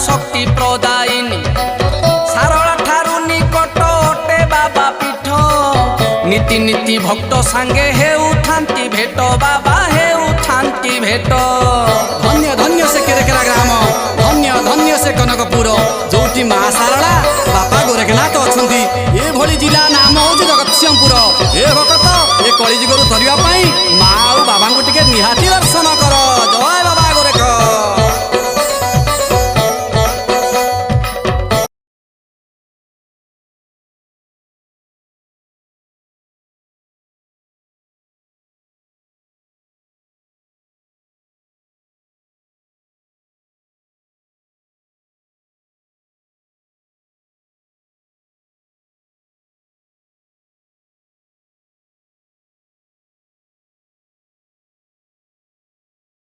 शक्ति प्रदायिनी सारला ठारू निकट अटे बाबा पीठ नीति नीति भक्त सांगे हेउ थांती भेट बाबा हेउ थांती भेट। धन्य धन्य से केरेकेरा ग्राम धन्य धन्य से कनकपुर जोटी माँ सारला बापा गोरखनाथ अच्छा ये जिला नाम हूँ जगतसिंहपुर।